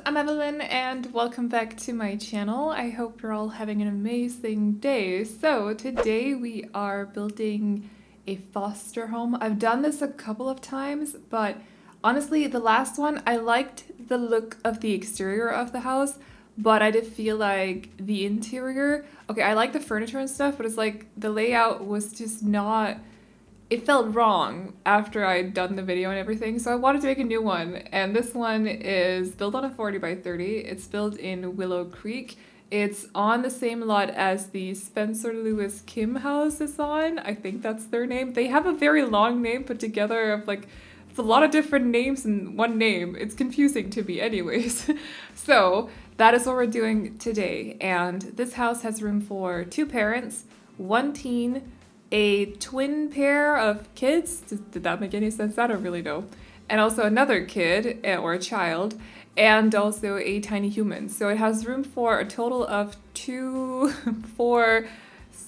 I'm Aveline and welcome back to my channel. I hope you're all having an amazing day. So today we are building a foster home. I've done this a couple of times, but honestly the last one I liked the look of the exterior of the house, but I did feel like the interior, okay, I like the furniture and stuff, but it's like the layout was just not, it felt wrong after I'd done the video and everything, so I wanted to make a new one. And this one is built on a 40 by 30. It's built in Willow Creek. It's on the same lot as the Spencer Lewis Kim house is on. I think that's their name. They have a very long name put together of like, it's a lot of different names in one name. It's confusing to me anyways. So that is what we're doing today. And this house has room for 2 parents, 1 teen, a twin pair of kids. Did that make any sense? I don't really know. And also another kid or a child, and also a tiny human. So it has room for a total of 2, 4,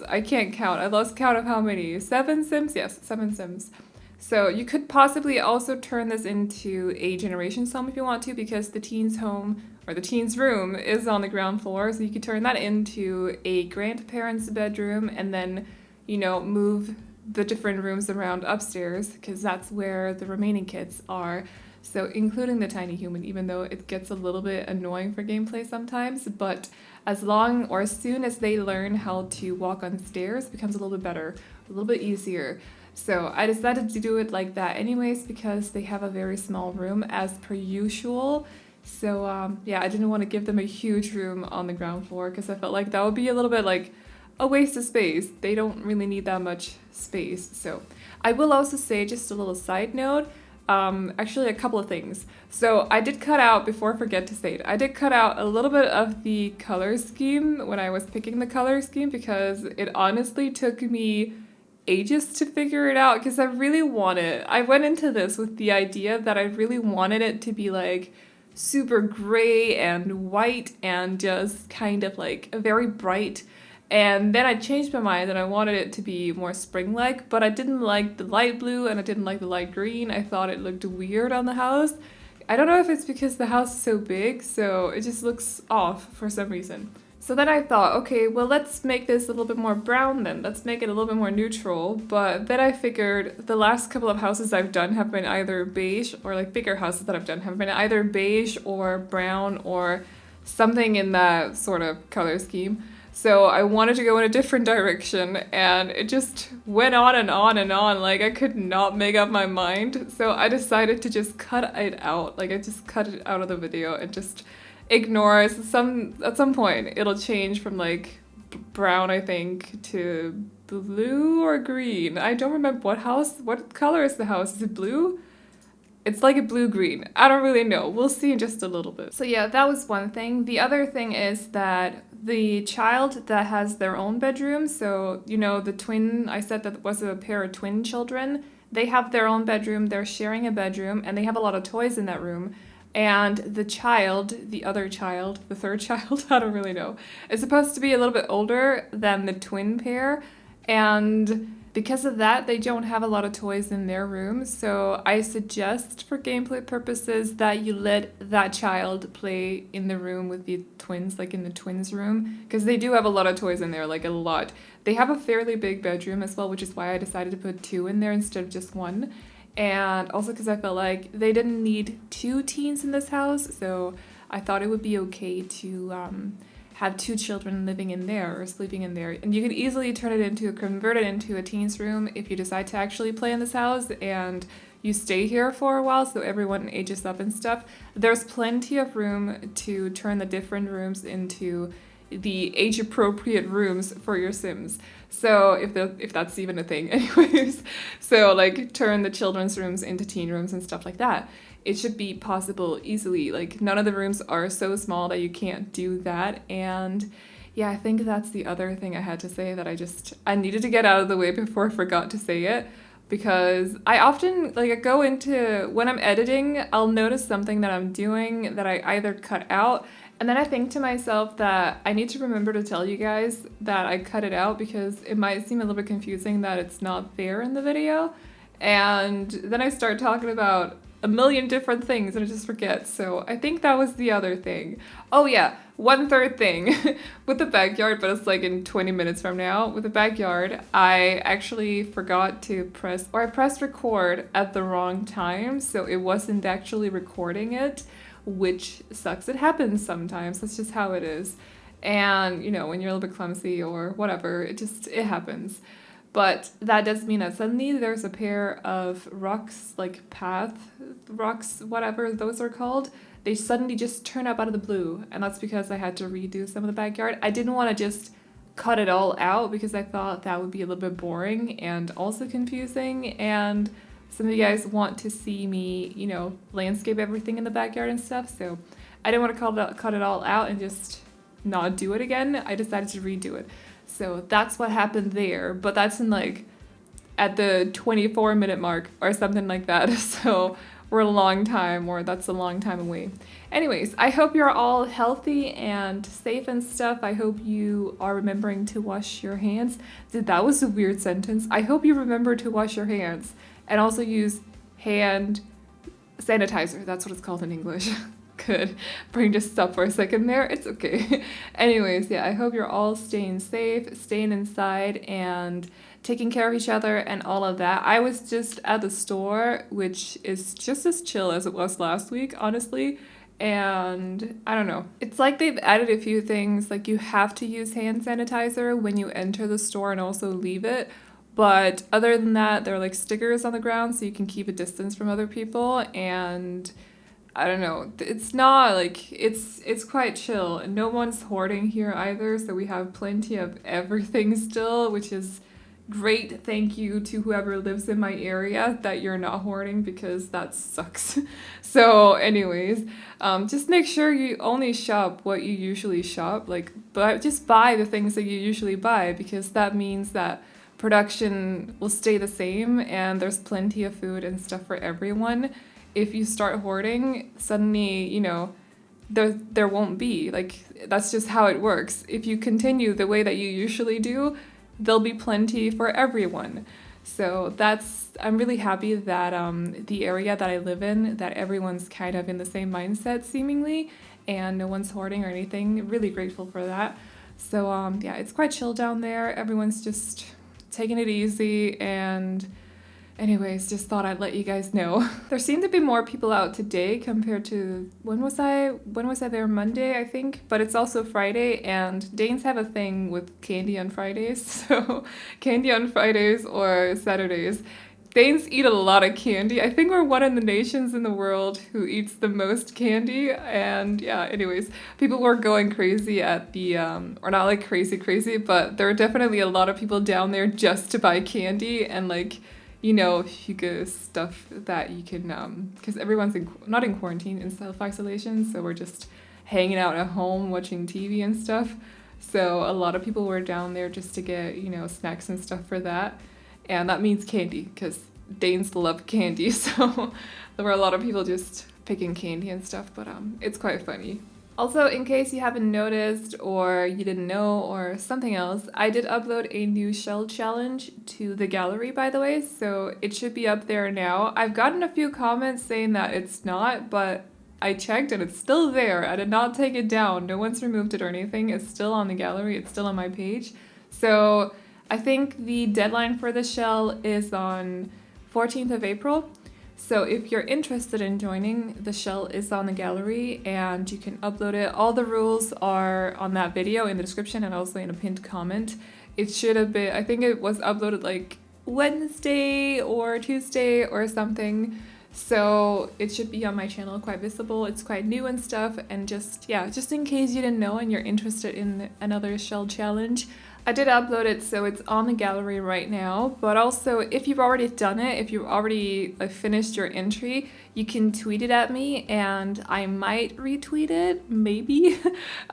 I can't count. I lost count of how many. 7 Sims? Yes, 7 Sims. So you could possibly also turn this into a generations home if you want to, because the teens home or the teens room is on the ground floor. So you could turn that into a grandparents' bedroom and then, you know, move the different rooms around upstairs because that's where the remaining kids are. So including the tiny human, even though it gets a little bit annoying for gameplay sometimes, but as long or as soon as they learn how to walk on stairs, it becomes a little bit better, a little bit easier. So I decided to do it like that anyways because they have a very small room as per usual. So yeah, I didn't want to give them a huge room on the ground floor because I felt like that would be a little bit like a waste of space. They don't really need that much space. So I will also say, just a little side note, actually a couple of things. So I did cut out, before I forget to say it, I did cut out a little bit of the color scheme when I was picking the color scheme because it honestly took me ages to figure it out because I went into this with the idea that I really wanted it to be like super gray and white and just kind of like a very bright. And then I changed my mind and I wanted it to be more spring-like, but I didn't like the light blue and I didn't like the light green. I thought it looked weird on the house. I don't know if it's because the house is so big, so it just looks off for some reason. So then I thought, okay, well, let's make this a little bit more brown then. Let's make it a little bit more neutral. But then I figured the last couple of houses I've done have been either beige, or like bigger houses that I've done have been either beige or brown or something in that sort of color scheme. So I wanted to go in a different direction and it just went on and on and on. Like I could not make up my mind. So I decided to just cut it out. Like I just cut it out of the video and just ignore it. At some point it'll change from like brown, I think, to blue or green. I don't remember what color is the house? Is it blue? It's like a blue-green. I don't really know. We'll see in just a little bit. So yeah, that was one thing. The other thing is that the child that has their own bedroom, so, you know, the twin, I said that was a pair of twin children, they have their own bedroom, they're sharing a bedroom, and they have a lot of toys in that room. And the child, the other child, the third child, I don't really know, is supposed to be a little bit older than the twin pair, and because of that, they don't have a lot of toys in their room, so I suggest for gameplay purposes that you let that child play in the room with the twins, like in the twins' room, because they do have a lot of toys in there, like a lot. They have a fairly big bedroom as well, which is why I decided to put 2 in there instead of just 1. And also because I felt like they didn't need 2 teens in this house, so I thought it would be okay to have 2 children living in there or sleeping in there. And you can easily convert it into a teen's room if you decide to actually play in this house and you stay here for a while so everyone ages up and stuff. There's plenty of room to turn the different rooms into the age-appropriate rooms for your Sims. So if that's even a thing anyways. So like turn the children's rooms into teen rooms and stuff like that. It should be possible easily. Like none of the rooms are so small that you can't do that. And yeah, I think that's the other thing I had to say that I needed to get out of the way before I forgot to say it. Because I often, like I go into, when I'm editing, I'll notice something that I'm doing that I either cut out, and then I think to myself that I need to remember to tell you guys that I cut it out because it might seem a little bit confusing that it's not there in the video. And then I start talking about a million different things and I just forget. So I think that was the other thing. Oh yeah, one third thing with the backyard, but it's like in 20 minutes from now. With the backyard, I actually forgot to I pressed record at the wrong time, so it wasn't actually recording it, which sucks. It happens sometimes. That's just how it is. And, you know, when you're a little bit clumsy or whatever, it happens. But that does mean that suddenly there's a pair of rocks, like rocks, whatever those are called. They suddenly just turn up out of the blue. And that's because I had to redo some of the backyard. I didn't want to just cut it all out because I thought that would be a little bit boring and also confusing. And some of you guys want to see me, you know, landscape everything in the backyard and stuff. So I didn't want to cut it all out and just not do it again. I decided to redo it. So that's what happened there, but that's in like at the 24-minute mark or something like that. So we're a long time, or that's a long time away. Anyways, I hope you're all healthy and safe and stuff. I hope you are remembering to wash your hands. That was a weird sentence. I hope you remember to wash your hands and also use hand sanitizer. That's what it's called in English. Good. Brain just stopped for a second there. It's okay. Anyways, yeah, I hope you're all staying safe, staying inside, and taking care of each other and all of that. I was just at the store, which is just as chill as it was last week, honestly. And I don't know. It's like they've added a few things, like you have to use hand sanitizer when you enter the store and also leave it. But other than that, there are like stickers on the ground so you can keep a distance from other people, and I don't know, it's not like, it's quite chill, and no one's hoarding here either, so we have plenty of everything still, which is great. Thank you to whoever lives in my area that you're not hoarding, because that sucks. So anyways, just make sure you only shop what you usually shop, like, but just buy the things that you usually buy, because that means that production will stay the same and there's plenty of food and stuff for everyone. If you start hoarding, suddenly, you know, there won't be. Like, that's just how it works. If you continue the way that you usually do, there'll be plenty for everyone. So I'm really happy that the area that I live in, that everyone's kind of in the same mindset seemingly, and no one's hoarding or anything. Really grateful for that. So yeah, it's quite chill down there. Everyone's just taking it easy, and anyways, just thought I'd let you guys know. There seemed to be more people out today compared to when was I there? Monday, I think. But it's also Friday, and Danes have a thing with candy on Fridays. So candy on Fridays or Saturdays. Danes eat a lot of candy. I think we're one of the nations in the world who eats the most candy. And yeah, anyways, people were going crazy at the, or not like crazy, but there are definitely a lot of people down there just to buy candy and like, you know, Hugo stuff that you can, because everyone's not in quarantine, in self-isolation, so we're just hanging out at home watching TV and stuff. So a lot of people were down there just to get, you know, snacks and stuff for that. And that means candy, because Danes love candy, so there were a lot of people just picking candy and stuff, but it's quite funny. Also, in case you haven't noticed or you didn't know or something else, I did upload a new shell challenge to the gallery, by the way, so it should be up there now. I've gotten a few comments saying that it's not, but I checked and it's still there. I did not take it down. No one's removed it or anything. It's still on the gallery. It's still on my page. So I think the deadline for the shell is on 14th of April. So if you're interested in joining, the shell is on the gallery and you can upload it. All the rules are on that video in the description and also in a pinned comment. It should have been, I think it was uploaded like Wednesday or Tuesday or something. So it should be on my channel, quite visible. It's quite new and stuff. And just in case you didn't know and you're interested in another shell challenge, I did upload it, so it's on the gallery right now. But also, if you've already done it, if you've already finished your entry, you can tweet it at me and I might retweet it, maybe.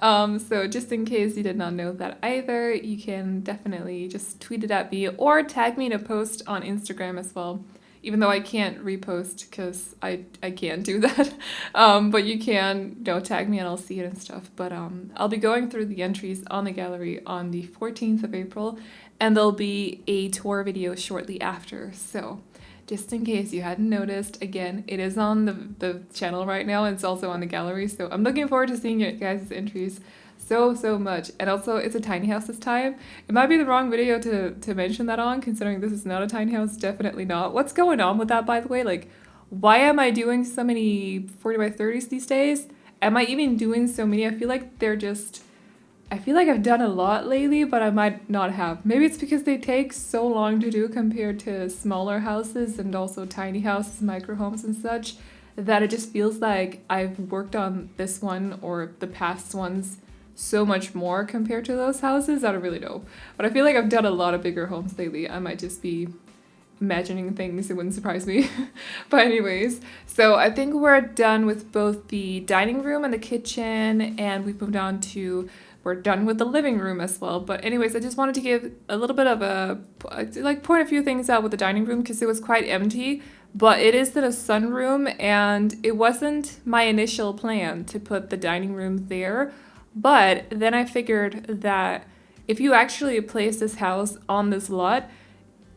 So just in case you did not know that either, you can definitely just tweet it at me or tag me in a post on Instagram as well. Even though I can't repost because I can't do that. But you can, you know, tag me and I'll see it and stuff. But I'll be going through the entries on the gallery on the 14th of April, and there'll be a tour video shortly after. So just in case you hadn't noticed, again, it is on the channel right now, and it's also on the gallery, so I'm looking forward to seeing your guys' entries so much. And also, it's a tiny house this time. It might be the wrong video to mention that on, considering this is not a tiny house, definitely not. What's going on with that, by the way? Like, why am I doing so many 40 by 30s these days? Am I even doing so many? I feel like they're just... I feel like I've done a lot lately, but I might not have. Maybe it's because they take so long to do compared to smaller houses and also tiny houses, micro homes and such, that it just feels like I've worked on this one or the past ones so much more compared to those houses. I don't really know. But I feel like I've done a lot of bigger homes lately. I might just be imagining things, it wouldn't surprise me. But anyways, so I think we're done with both the dining room and the kitchen, and we've moved on to... we're done with the living room as well. But anyways, I just wanted to give a little bit of a, like, point a few things out with the dining room because it was quite empty. But it is in a sunroom, and it wasn't my initial plan to put the dining room there. But then I figured that if you actually place this house on this lot,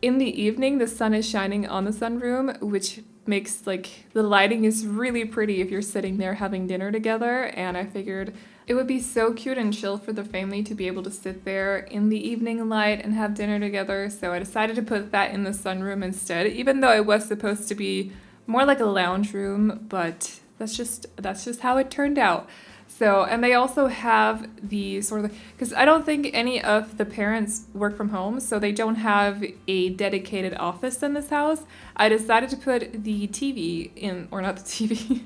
in the evening the sun is shining on the sunroom, which makes, like, the lighting is really pretty if you're sitting there having dinner together. And I figured it would be so cute and chill for the family to be able to sit there in the evening light and have dinner together. So I decided to put that in the sunroom instead, even though it was supposed to be more like a lounge room, but that's just how it turned out. So, and they also have the sort of, because I don't think any of the parents work from home, so they don't have a dedicated office in this house. I decided to put the TV in, or not the TV,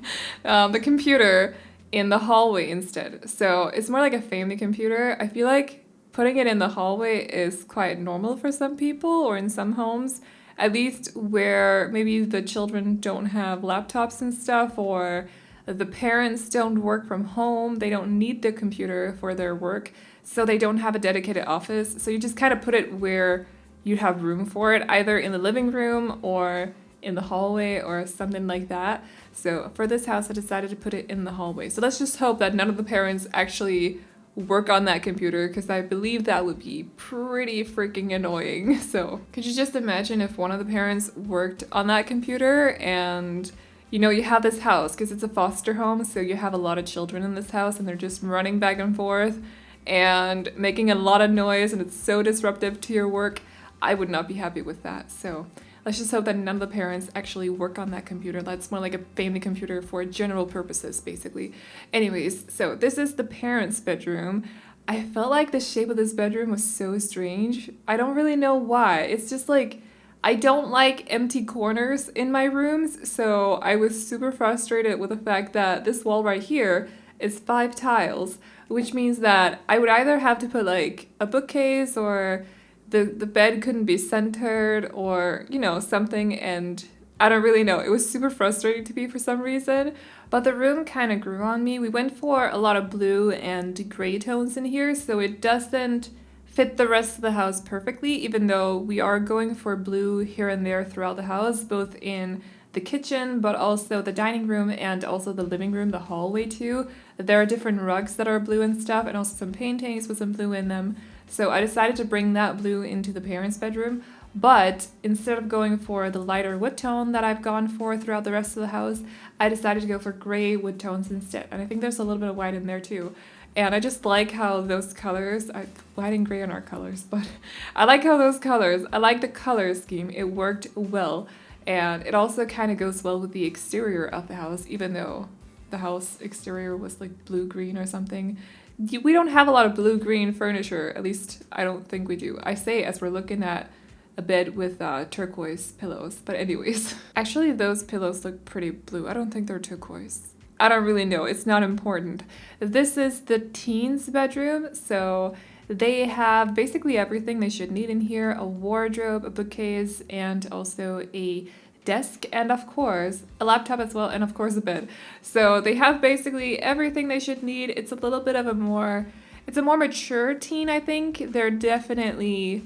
the computer in the hallway instead. So it's more like a family computer. I feel like putting it in the hallway is quite normal for some people or in some homes, at least where maybe the children don't have laptops and stuff, or the parents don't work from home. They don't need the computer for their work, so they don't have a dedicated office. So you just kind of put it where you'd have room for it, either in the living room or in the hallway or something like that. So for this house, I decided to put it in the hallway. So let's just hope that none of the parents actually work on that computer, because I believe that would be pretty freaking annoying. So could you just imagine if one of the parents worked on that computer, and you know, you have this house, because it's a foster home, so you have a lot of children in this house, and they're just running back and forth and making a lot of noise, and it's so disruptive to your work. I would not be happy with that. So let's just hope that none of the parents actually work on that computer. That's more like a family computer for general purposes, basically. Anyways, so this is the parents' bedroom. I felt like the shape of this bedroom was so strange. I don't really know why. It's just like, I don't like empty corners in my rooms, so I was super frustrated with the fact that this wall right here is 5 tiles, which means that I would either have to put like a bookcase, or the bed couldn't be centered, or, you know, something, and I don't really know. It was super frustrating to me for some reason, but the room kind of grew on me. We went for a lot of blue and gray tones in here, so it doesn't fit the rest of the house perfectly, even though we are going for blue here and there throughout the house, both in the kitchen, but also the dining room and also the living room, the hallway too. There are different rugs that are blue and stuff, and also some paintings with some blue in them. So I decided to bring that blue into the parents' bedroom, but instead of going for the lighter wood tone that I've gone for throughout the rest of the house, I decided to go for gray wood tones instead. And I think there's a little bit of white in there too. And I just like how those colors, white and gray are our colors, but I like how those colors, I like the color scheme. It worked well. And it also kind of goes well with the exterior of the house, even though the house exterior was like blue-green or something. We don't have a lot of blue-green furniture, at least I don't think we do. I say as we're looking at a bed with turquoise pillows, but anyways. Actually, those pillows look pretty blue. I don't think they're turquoise. I don't really know, it's not important. This is the teens' bedroom, so they have basically everything they should need in here: a wardrobe, a bookcase, and also a desk, and of course a laptop as well, and of course a bed. So they have basically everything they should need. It's a little bit of a more mature teen, I think. They're definitely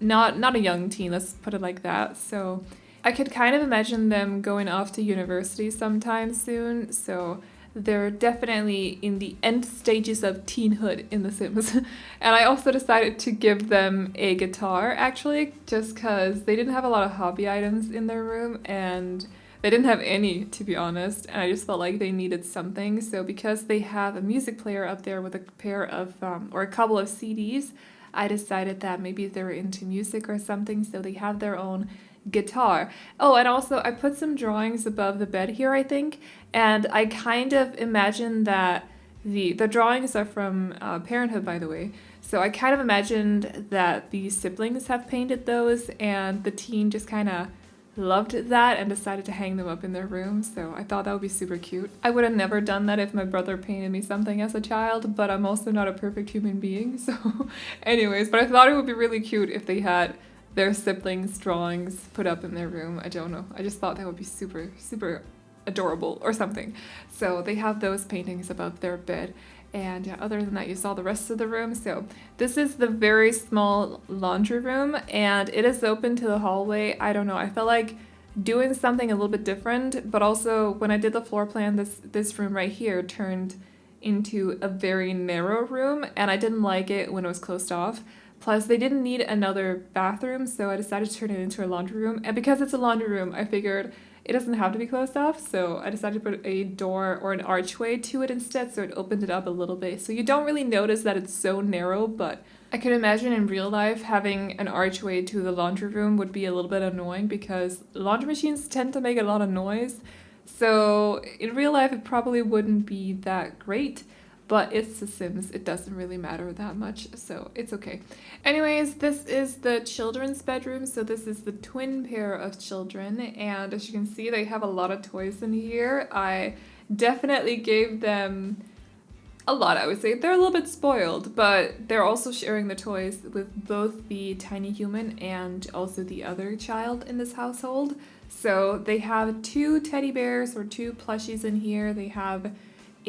not a young teen, let's put it like that. So I could kind of imagine them going off to university sometime soon, so they're definitely in the end stages of teenhood in The Sims. And I also decided to give them a guitar, actually, just because they didn't have a lot of hobby items in their room, and they didn't have any, to be honest, and I just felt like they needed something. So because they have a music player up there with a pair of, or a couple of CDs, I decided that maybe they were into music or something, so they have their own guitar. Oh, and also I put some drawings above the bed here, I think, and I kind of imagined that the drawings are from Parenthood, by the way. So I kind of imagined that the siblings have painted those, and the teen just kind of loved that and decided to hang them up in their room. So I thought that would be super cute. I would have never done that if my brother painted me something as a child, but I'm also not a perfect human being. So anyways, but I thought it would be really cute if they had their siblings' drawings put up in their room. I don't know. I just thought that would be super, super adorable or something. So they have those paintings above their bed. And yeah, other than that, you saw the rest of the room. So this is the very small laundry room, and it is open to the hallway. I don't know. I felt like doing something a little bit different, but also when I did the floor plan, this room right here turned into a very narrow room, and I didn't like it when it was closed off. Plus, they didn't need another bathroom, so I decided to turn it into a laundry room. And because it's a laundry room, I figured it doesn't have to be closed off, so I decided to put a door or an archway to it instead, so it opened it up a little bit. So you don't really notice that it's so narrow, but I could imagine in real life having an archway to the laundry room would be a little bit annoying because laundry machines tend to make a lot of noise. So in real life, it probably wouldn't be that great. But it's The Sims, it doesn't really matter that much, so it's okay. Anyways, this is the children's bedroom, so this is the twin pair of children, and as you can see, they have a lot of toys in here. I definitely gave them a lot, I would say. They're a little bit spoiled, but they're also sharing the toys with both the tiny human and also the other child in this household. So they have 2 teddy bears or 2 plushies in here. They have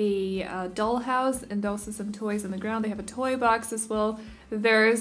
a dollhouse and also some toys on the ground. They have a toy box as well. There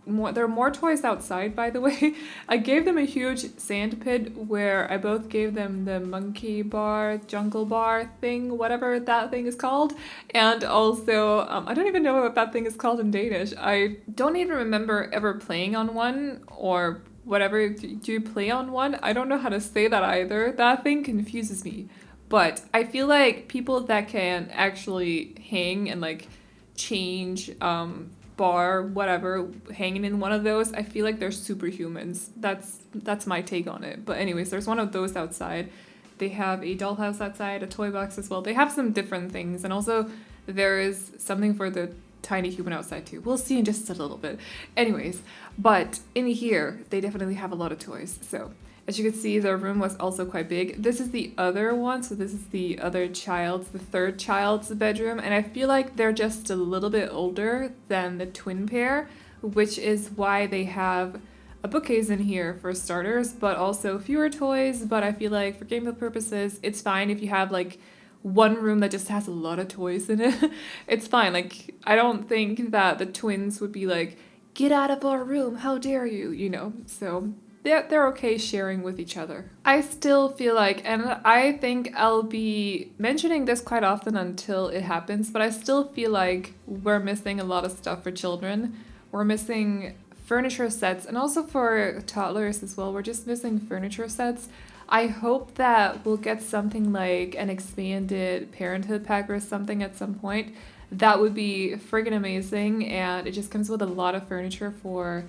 are more toys outside, by the way. I gave them a huge sand pit where I both gave them the monkey bar, jungle bar thing, whatever that thing is called. And also, I don't even know what that thing is called in Danish. I don't even remember ever playing on one or whatever. Do you play on one? I don't know how to say that either. That thing confuses me. But I feel like people that can actually hang and like change bar, whatever, hanging in one of those, I feel like they're superhumans. That's my take on it. But anyways, there's one of those outside. They have a dollhouse outside, a toy box as well. They have some different things. And also there is something for the tiny human outside too. We'll see in just a little bit. Anyways, but in here, they definitely have a lot of toys. So as you can see, their room was also quite big. This is the other one, so this is the other child's, the third child's bedroom, and I feel like they're just a little bit older than the twin pair, which is why they have a bookcase in here for starters, but also fewer toys. But I feel like for gameplay purposes, it's fine if you have like one room that just has a lot of toys in it. It's fine. Like, I don't think that the twins would be like, get out of our room, how dare you, you know, so they're okay sharing with each other. I still feel like, and I think I'll be mentioning this quite often until it happens, but I still feel like we're missing a lot of stuff for children. We're missing furniture sets, and also for toddlers as well. We're just missing furniture sets. I hope that we'll get something like an expanded parenthood pack or something at some point. That would be friggin' amazing, and it just comes with a lot of furniture for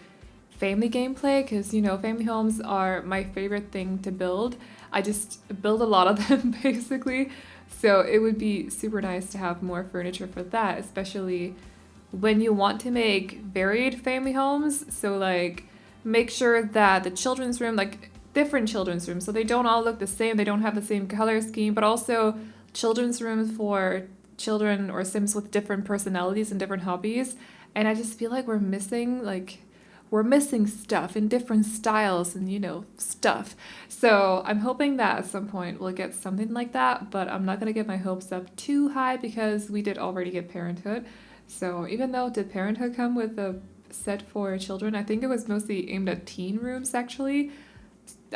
family gameplay, because you know, family homes are my favorite thing to build. I just build a lot of them basically, so it would be super nice to have more furniture for that, especially when you want to make varied family homes. So like, make sure that the children's room, like different children's rooms, so they don't all look the same, they don't have the same color scheme, but also children's rooms for children or Sims with different personalities and different hobbies. And I just feel like we're missing stuff in different styles and, you know, stuff. So I'm hoping that at some point we'll get something like that, but I'm not going to get my hopes up too high because we did already get Parenthood. So even though did Parenthood come with a set for children, I think it was mostly aimed at teen rooms actually.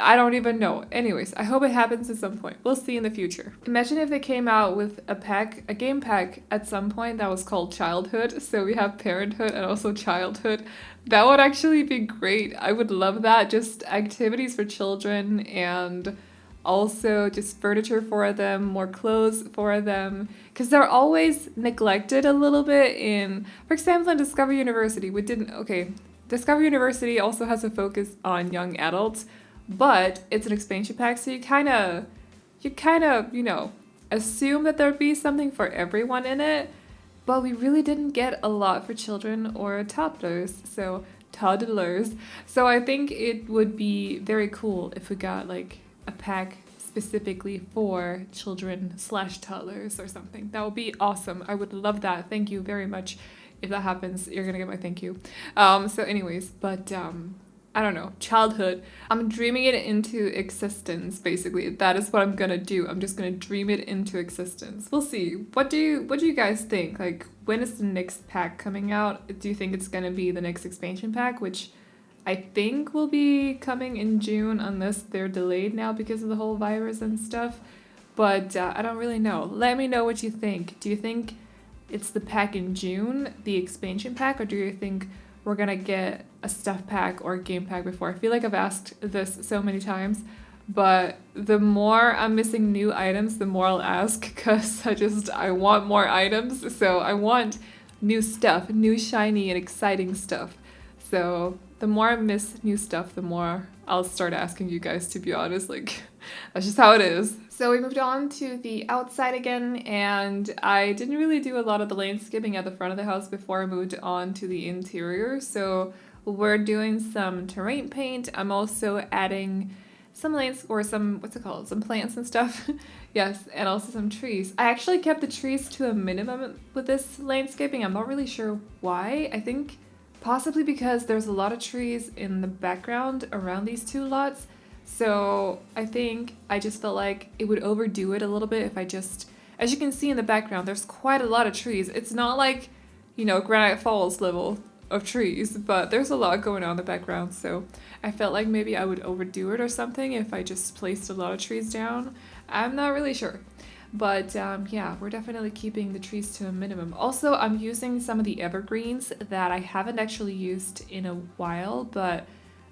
I don't even know. Anyways, I hope it happens at some point. We'll see in the future. Imagine if they came out with a game pack at some point that was called Childhood. So we have Parenthood and also Childhood. That would actually be great. I would love that. Just activities for children and also just furniture for them, more clothes for them, because they're always neglected a little bit in, for example, in Discover University. Discover University also has a focus on young adults, but it's an expansion pack, so you kind of, assume that there'd be something for everyone in it, but we really didn't get a lot for children or toddlers. So I think it would be very cool if we got like a pack specifically for children/toddlers or something. That would be awesome. I would love that. Thank you very much. If that happens, you're gonna get my thank you. So anyways, but I don't know, childhood. I'm dreaming it into existence, basically. That is what I'm gonna do. I'm just gonna dream it into existence. We'll see. What do you guys think? Like, when is the next pack coming out? Do you think it's gonna be the next expansion pack, which I think will be coming in June, unless they're delayed now because of the whole virus and stuff. But I don't really know. Let me know what you think. Do you think it's the pack in June, the expansion pack, or do you think we're gonna get a stuff pack or a game pack before? I feel like I've asked this so many times, but the more I'm missing new items, the more I'll ask, because I want more items. So I want new stuff, new shiny and exciting stuff. So the more I miss new stuff, the more I'll start asking you guys, to be honest. Like, that's just how it is. So we moved on to the outside again, and I didn't really do a lot of the landscaping at the front of the house before I moved on to the interior. So we're doing some terrain paint. I'm also adding some some plants and stuff. Yes, and also some trees. I actually kept the trees to a minimum with this landscaping. I'm not really sure why. I think possibly because there's a lot of trees in the background around these two lots. So I think I just felt like it would overdo it a little bit if I just, as you can see in the background, there's quite a lot of trees. It's not like, Granite Falls level of trees, but there's a lot going on in the background. So I felt like maybe I would overdo it or something if I just placed a lot of trees down. I'm not really sure. But yeah, we're definitely keeping the trees to a minimum. Also, I'm using some of the evergreens that I haven't actually used in a while, but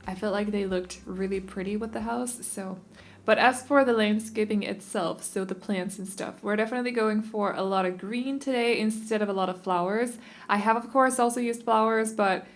I felt like they looked really pretty with the house. So, but as for the landscaping itself, so the plants and stuff, we're definitely going for a lot of green today instead of a lot of flowers. I have, of course, also used flowers, but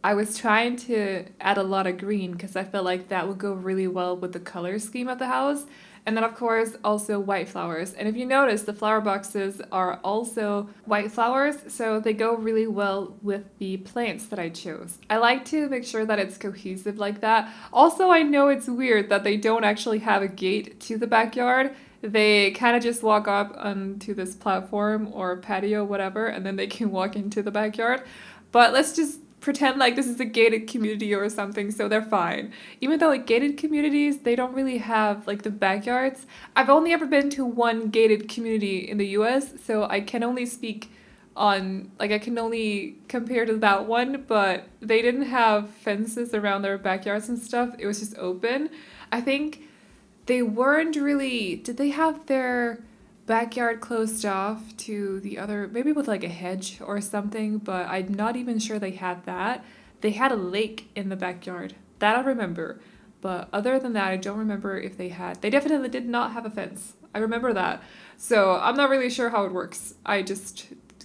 I was trying to add a lot of green because I felt like that would go really well with the color scheme of the house. And then, of course, also white flowers. And if you notice, the flower boxes are also white flowers, so they go really well with the plants that I chose. I like to make sure that it's cohesive like that. Also, I know it's weird that they don't actually have a gate to the backyard. They kind of just walk up onto this platform or patio, whatever, and then they can walk into the backyard. But let's just pretend like this is a gated community or something, so they're fine. Even though like gated communities, they don't really have like the backyards. I've only ever been to one gated community in the US, so I can only speak on, like I can only compare to that one, but they didn't have fences around their backyards and stuff. It was just open. I think they weren't really, did they have their backyard closed off to the other, maybe with like a hedge or something, but I'm not even sure they had that. They had a lake in the backyard, that I remember, but other than that I don't remember if they definitely did not have a fence. I remember that. So I'm not really sure how it works.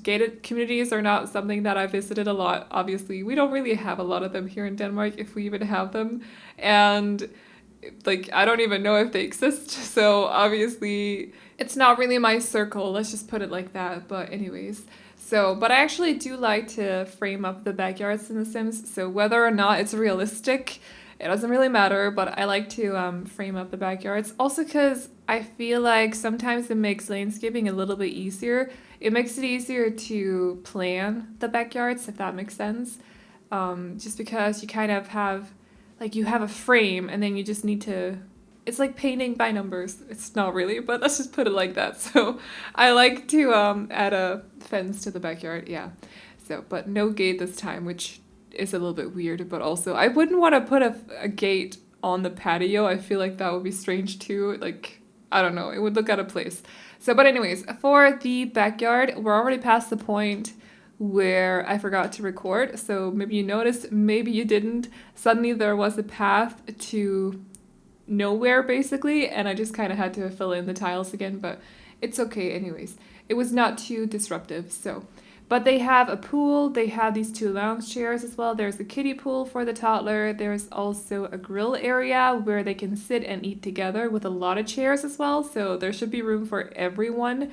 Gated communities are not something that I visited a lot. Obviously, we don't really have a lot of them here in Denmark, if we even have them, and like I don't even know if they exist. So obviously it's not really my circle, let's just put it like that. But anyways, but I actually do like to frame up the backyards in The Sims, so whether or not it's realistic, it doesn't really matter, but I like to frame up the backyards. Also because I feel like sometimes it makes landscaping a little bit easier. It makes it easier to plan the backyards, if that makes sense. Just because you kind of have, like you have a frame and then you just need to, it's like painting by numbers. It's not really, but let's just put it like that. So I like to add a fence to the backyard, yeah. So, but no gate this time, which is a little bit weird, but also I wouldn't want to put a gate on the patio. I feel like that would be strange too. Like, I don't know, it would look out of place. So, but anyways, for the backyard, we're already past the point where I forgot to record. So maybe you noticed, maybe you didn't. Suddenly there was a path to nowhere basically, and I just kind of had to fill in the tiles again, but it's okay anyways. It was not too disruptive. So, but they have a pool, they have these 2 lounge chairs as well. There's a kiddie pool for the toddler. There's also a grill area where they can sit and eat together with a lot of chairs as well. So there should be room for everyone.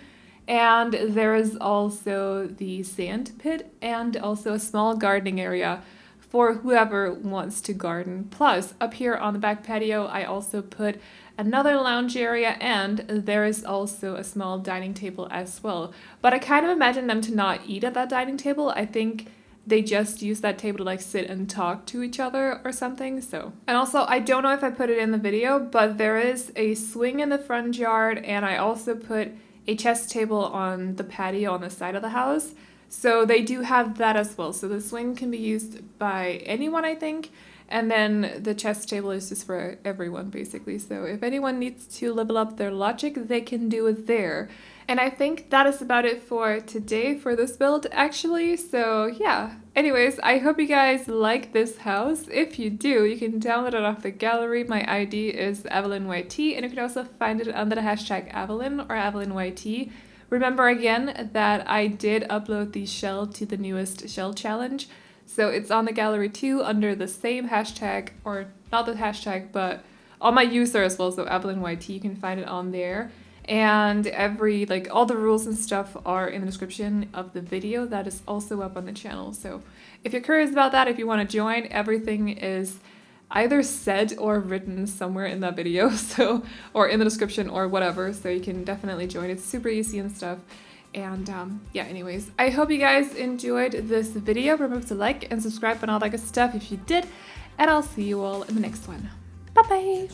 And there is also the sand pit and also a small gardening area for whoever wants to garden. Plus, up here on the back patio, I also put another lounge area, and there is also a small dining table as well. But I kind of imagine them to not eat at that dining table. I think they just use that table to like sit and talk to each other or something. So, and also I don't know if I put it in the video, but there is a swing in the front yard, and I also put a chess table on the patio on the side of the house. So they do have that as well. So the swing can be used by anyone, I think. And then the chess table is just for everyone, basically. So if anyone needs to level up their logic, they can do it there. And I think that is about it for today for this build, actually. So yeah. Anyways, I hope you guys like this house. If you do, you can download it off the gallery. My ID is AvelineYT, and you can also find it under the hashtag Aveline or AvelineYT. Remember again that I did upload the shell to the newest shell challenge. So it's on the gallery too under the same hashtag, or not the hashtag, but on my user as well. So AvelineYT, you can find it on there. And all the rules and stuff are in the description of the video. That is also up on the channel. So if you're curious about that, if you want to join, everything is either said or written somewhere in that video, so, or in the description or whatever, so you can definitely join. It's super easy and stuff. And yeah, anyways, I hope you guys enjoyed this video. Remember to like and subscribe and all that good stuff if you did, and I'll see you all in the next one. Bye bye.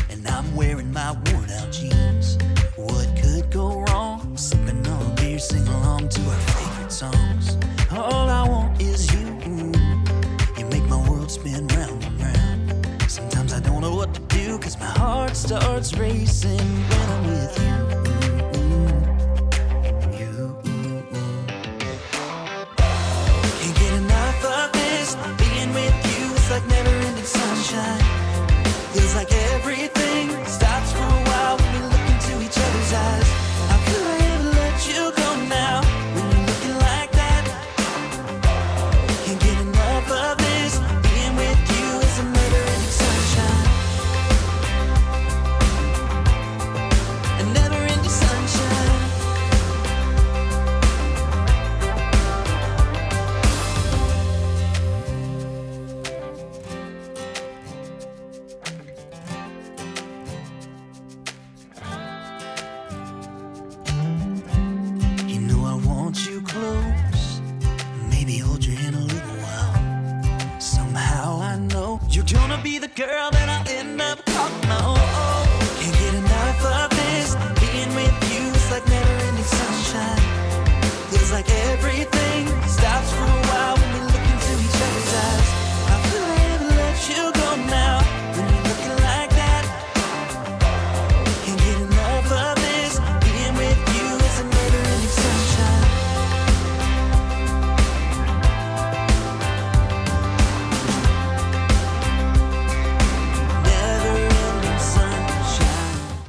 And I'm wearing my worn out jeans. What could go wrong? Sipping on a beer, sing along to our favorite songs. All I want is you. You make my world spin round and round. Sometimes I don't know what to do, 'cause my heart starts racing when I'm with you. Can't get enough of this. Being with you is like never ending sunshine.